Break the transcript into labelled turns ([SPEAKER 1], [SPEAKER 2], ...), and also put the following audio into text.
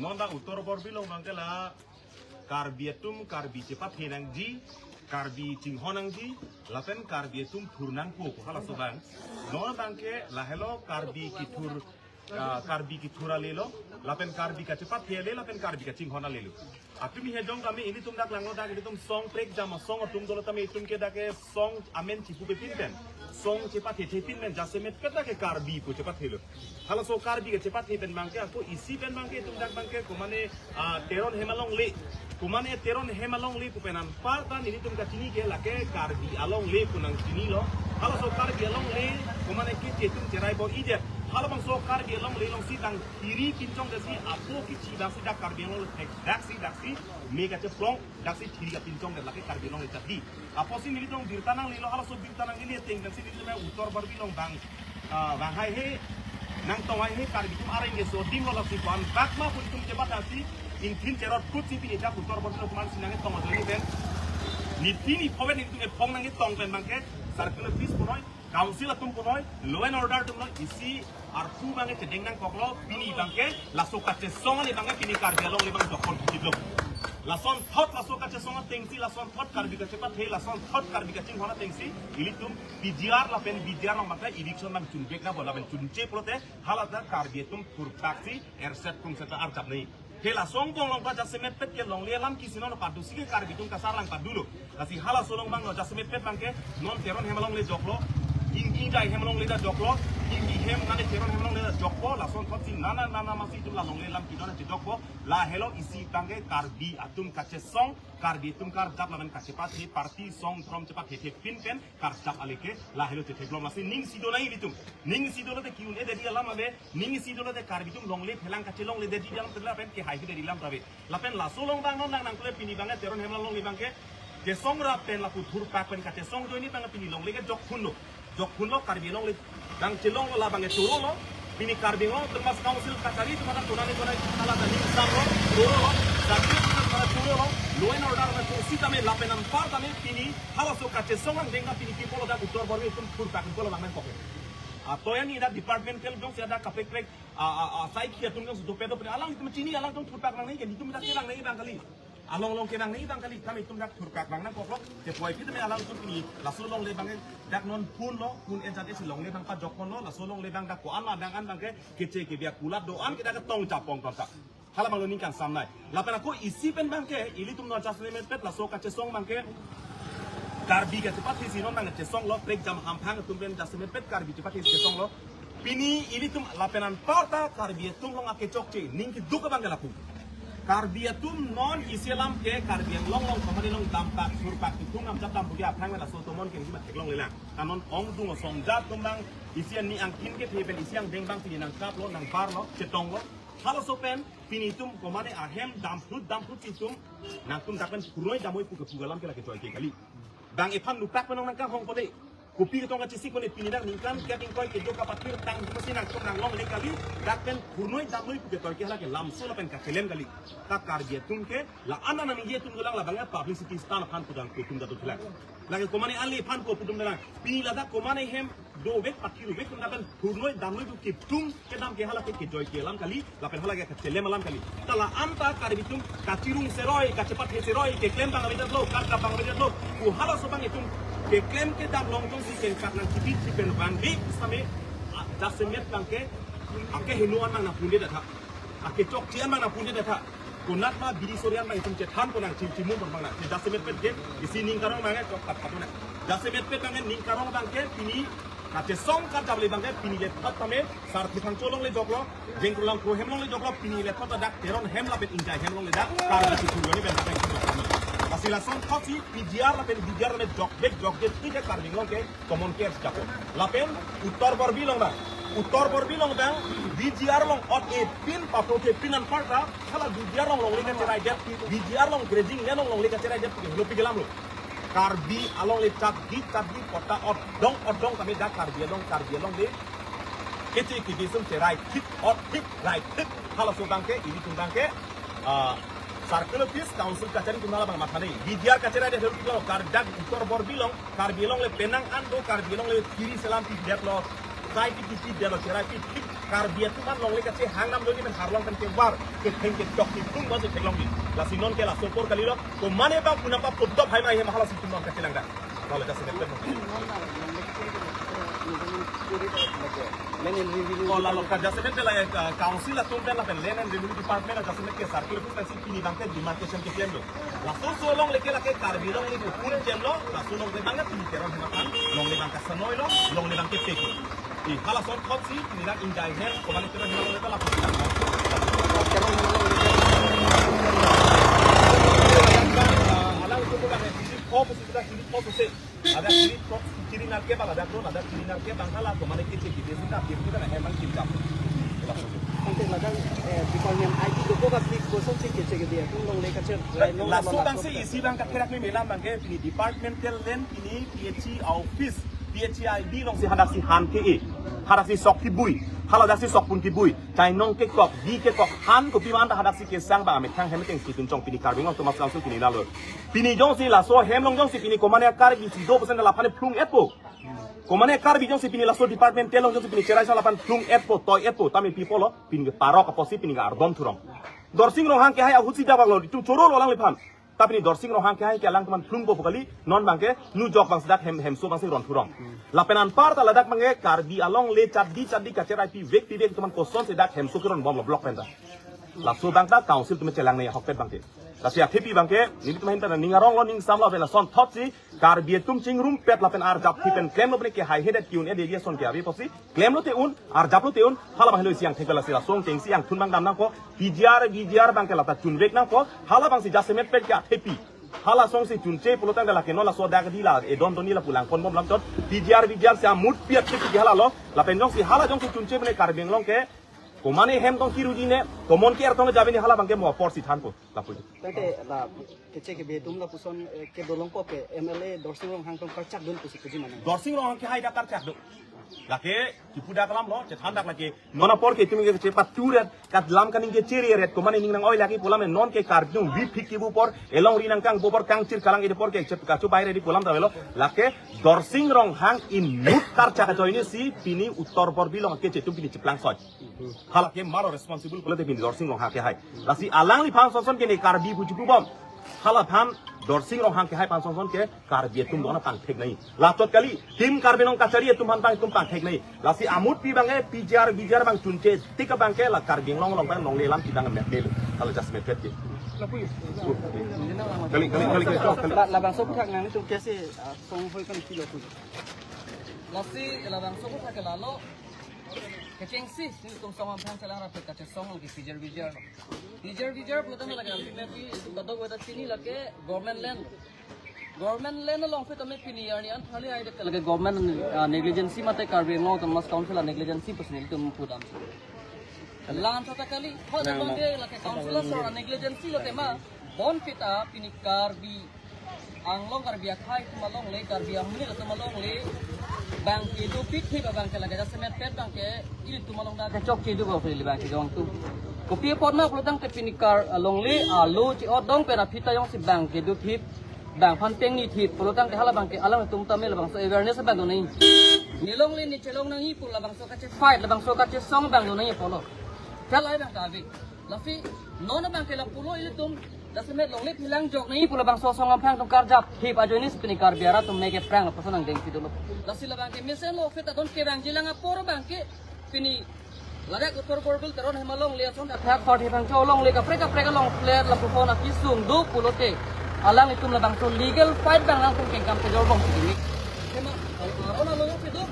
[SPEAKER 1] nonda utor borbilong bangke la karbietum karbi cepat henang ji karbi cinghonang ji lapen karbietum turnang po hala sobang non bangke la hello karbi kitur karbi kitura lelo lapen karbi ka cepat hele lapen karbi ka cinghona lelo atumi hedong kami ini tum dak langlo dak ini tum song prek jama song tum dolo tami tum ke dak song amen cipu pepinten song cepat hetin men jasemet kata ke karbi po cepat helo hala so karbi ke cepat heten bangke aku isi pen bangke tum dak bangke kumane teron hemalong le kumane teron hemalong le pupenan partan ini tum kacini ke lake karbi along le kunang sini lo hala so karbi along le kumane ke tum cerai bo ide hala bang so karbi along le long si dang kiri kincong dasi apo ki ci dang si dak karbi along le daksi mega ceplong daksi kiri ka pincong dan lake karbi along le tadi apo si ini tum dirtanang le lo hala so dirtanang ini teng dan si ini me utor barbilong bang bang hai he nang tong hai he karbi tum areng ge so ding lo si ban bakma pun tum cepat dasi intin cerot put si pini dak utor barbilong kuman sinange tong adoni ben ni tini poven ni tum e pong nang tong ben bangke circular peace punoi council atum punoi law and order tum isi artu bange cedeng nang koklo pini bangke laso kace songa ni bangke pini karbi along le bang dokon kidlo lason thot laso kace songa tengsi lason thot karbi ka cepat he lason thot karbi ka cinghona tengsi ilitum bijar la pen bijar nang maka election nang chunbek na bola ben chunche prote halata karbi tum purtaksi erset tum seta arjap nei hela songkong long ka jasemet pet ke long lelam kisino no padu sige karbi tum kasarlang padulu kasi hala solong bang no jasemet pet bangke non teron hemalong le joklo ingi dai hemalong le da joklo ingi hem nane teron hemalong le da jokpo la son thotsi nana masi tum la long lelam kidona te jokpo la helo isi bangke karbi atum kache song karbi tum kar jap lamen kache pat he parti song from cepat he pin pen kar jap aleke la helo te teglom masi ning sidona ilitum ning sidona te kiun e de dia lama be ning sidona te karbi tum long le phelang kache long le de dia lam tela pen ke hai de dilam tabe la pen la solong bang non nang kule pini bangke teron hemalong long le bangke ke song ra pen la ku thur pa pen kache song joini bang pini long le ke jok phun lo karbi long le dang celong lo la bangke turo lo pini karbi lo termas council kacari tumata tunane tunai kala da ning sam lo turo lo tapi turo lo law and order na si tame la penan par tame pini hala so kache song ang denga pini ki polo da utor borwi tum thur pa pen polo bang koke atau ni da departmental dong si ada kapek sai kia tum dong dope dope alang tum cini alang tum thur pa bang nei ke tum da kelang nei bang kali along long kenang nei bang kali kami tum dak thur pa bang nang koklo te poi pit me alang tum pini la so long le bang dak non pun lo pun enjat esi long le bang pa jokon lo la so long le bang dak ko an la dang an bang ke kece ke biak kulat do an ke dak tong capong ton ta hala malu ningkan samnai la pen aku isi pen bang ke ili tum no jasle pet la so kache song bang ke karbi ka cepat hisi non bang ke song lo break jam hampang tum pen jasle pet karbi cepat hisi song lo pini ili tum la penan parta karbi tum long ake chokche ning ki duka bang laku karbi tum non islam ke karbi long kamani long dampak surpak tum am jam budia phang la so tomon ke ni ma teklong le lang kanon ong dung song jat tum bang isian ni angkin ke peben isiang deng bang pini nang kap lo nang par lo cetong lo halo sopen pinitum komane ahem damput itum nakum dapen kuroi damoi puke pugalam ke lake toy ke kali bang epan lupak menong nang hong pode kopi ke tonga cisik kone pinidak ningkan ke tingkoi ke joka patir tang mesin nang tum nang long le kali dapen kuroi damoi puke toy ke lake lamso lapen ka kelem kali ka karjetum ke la ana nang yetum gulang la bang publicity stan pan pudang kutum datu tulak lagi komane ali pan ko pudum dalang pini lada komane hem do wek pakiru wek dapen kuroi damoi puke tum ke dam ke hala ke joy ke lam kali lapen hala ke kelem lam kali tala anta karbitum kacirung seroi kacepat he seroi ke klem bang abidat lo ka bang abidat lo ku hala so bang itum ke klem ke dam long tong si ken kak nang cipit si pen bang di same jasemet bang ke ake hinuan bang na punde datha ake chok cian bang na punde datha kunat ma biri sorian bang itum cethan konang cimu bang na jasemet pet ke isi ning karong bang ke kat patuna jasemet pet bang ning karong bang ke pini kate song ka jable bang ke pini le pat tame sar thang cholong le joklo jengkulang ko hemlong le joklo pini le pat dak teron hem la bet injai hemlong le dak kar si kuroni ben tak masih langsung kosi bijar lapen bijar le jok bet tiga karbing long ke common care japo lapen utor borbilong bang bijar long ot e pin papo ke pinan parta kala bijar long le ke cerai jet bijar long grading le long le ke cerai jet lo pigelam lo karbi along le cap di kota ot dong kami dak karbi long le kece ki disum cerai hit right hit kala so bangke ini tung bangke circle peace council kacari kunala bang mathane bidiar kacari ada helu kilo kardak utor borbilong karbilong le penang ando karbilong le kiri selam pidiat lo sai ki pidiat lo cerai การเบียดทุกบ้านลงเลยกันเชหางน้ำโดยที่เป็นหาลองกันเก็บว่าเก็บเพลงเก็บจอกเก็บทุ่งว่าจะเก็บลองดิลาสินนเกลาโซโคร์กันลีแล้วก็มันเองบางคุณนำปั๊บปุ๊บจบให้มาเห็นมาฮาลาสิทุ่งนอนกันเชลังได้เราเลยจะเสนอเป็นก็เราเราจะเสนอเป็นอะไรกาวซิลตุ้มเป็นเราเป็นเลนน์เรวิวดีพาร์ตเมนต์จะเสนอเกี่ยวกับที่เราเป็นสิ่งที่บางแค่ดีมาร์เก็ตชันเก็บเงินอยู่ลาโซโซลองเลยละแค่การเบียดลองเลยบุคุนเจมล์ลาโซลองเลยบางแค่ที่เจริญมาทันลองเลยบางแค่สนอยลองเลยบางแค่เฟกอีฮาลาโซนท็อปซีนี่นะอินใจเห็นก็มันจะเป็นลองเลยก็ลาปุ๊บFokus sudah kiri fokus sih. Ada kiri narke bang, ada drone, ada kiri narke bang. Kalau kemana kita kita sudah kita nak emang kita.
[SPEAKER 2] Nanti ladang di kolonial IT doko kasih kosong sih kita dia tu long lekat cer.
[SPEAKER 1] Langsung bang sih isi bang kakek ni melam bang ke ini departmental then ini PHC office PHCID long si hadak si han ke hadak si sok ki bui. Kalau dak si sok pun ki bui. Cai nong ke kok di ke kok han ko pi man dak hadak si kesang bang amet tang hem teng si tuncong pini karbing long tomas langsung pini lalu. Pini jong si laso hem long jong si pini komane kar bi si 2% delapan plung epo. Komane kar bi jong si pini laso departmental long jong si pini cerai sa lapan plung epo toy epo tami people lo pini parok apa si pini gar dom turong. Dorsing long hang ke hai ahusi da bang lo itu coro lo lang lipan. Tapi ni dorsing rohang ke hai ke lang teman plung bopo kali non bangke nu jok bang sedak hem so bang si ron turong. Lapenan par ta ladak bangke karbi along le cadi kacerai pi vek teman koson sedak hem so kiron bom lo blok penta. Laso bang ta council teman celang ne hokpet bangke. Kasi aktipi bangke ni teman hinta ningarong lo ning samla vela son thot si karbi tum ching room pet lapen ar jap tipen claim lo bne ke hai headed kiun e dia son ke abi posi claim lo te un ar jap lo te un hala bang lo siang thekala sila song teng siang thun bang dam nang ko BGR bangke lata chun vek nang ko hala bang si jasemet pet ke aktipi hala song si chunche pulotang dala ke no la so dag di la e don doni la pulang kon bom lam tot BGR sia mut piat ke hala lo la pen jong si hala jong si chunche bne karbeng long ke komane hem tong kiruji ne komon ke artong jabe ni hala bangke mo por si than ko la pu
[SPEAKER 2] Nanti la kece ke betum la puson ke dolong ko ke MLA dorsing long hang tong karcak dun pusi pusi mana.
[SPEAKER 1] Dorsing rohang ke hai dakar cak do lake kipuda kalam lo cetan dak lake nona por ke tumi ke cepat turet kat lam kaning ke ciri ret komane ning nang oi laki pulam non ke karbung vi phiki bu por elong ri nang kang bo por kang cir kalang ide por ke cep kacu baire di pulam tawelo lake dorsing rong hang in nut karca ka joini si pini uttor por bilong ke cetum pini ceplang soj halak ke maro responsible pula de pini dorsing rong hang ke hai lasi alang li phang son ke ni karbi bu jubu bom hala phan dorsing rong hang ke hai pan son ke karbi tum dona pang thek nai latot kali tim karbi nong kachari tum han pang tum pang thek nai lasi amut pi bang e BGR bang chunche tika bang ke la karbi long bang long le lam ti bang met del kalau just met ke kali
[SPEAKER 2] Labang so putak nang itu kese song hoi kan kilo tu.
[SPEAKER 3] Lasi labang so putak ke lalo keceng sih ni tung song ampang celang rapat kacang song lagi pijar putan lagi ultimately itu kado gue tadi ni lagi government land long fit kami pini ya ni an hali ada lagi government negligence mata karbeng long temas council negligence personil tu mupudam. Lan satu kali, kau dah bangke lagi council seorang negligence lagi mah bon kita pini karbi anglong karbi akai tumalong le karbi amuni tumalong le bang itu pithi bang lagi dah semet pet bang ke ini tumalong dah kecok itu kau pilih bang ke jong tu kopi porna pelutang ke pini kar long le alu ci odong pera pita yang si bang ke itu tip bang panteng ni tip pelutang ke hala bang ke alam tum tamel bang so awareness bang tu ni nilong le ni celong nang hi pula bang so kace fight bang so kace song bang tu ni follow Kalai bang kavi, lafi nona bang kelang pulo itu tum, dasar long lip hilang jok nih pulau bang sosong ampang tum karjap, hip aja ini seperti karbiara tum make prank apa senang deng itu lo. Lasi la bang ke mesen lo fit adon ke bang jilang apor bang ke, pini ladak utor korbil teron hemalong lihat son attack 40 bang colong lihat preka long player la pupona kisung do pulo te, alang itu la bang so legal fight bang langsung kengkam ke jorbong sini. Hema, orang lo itu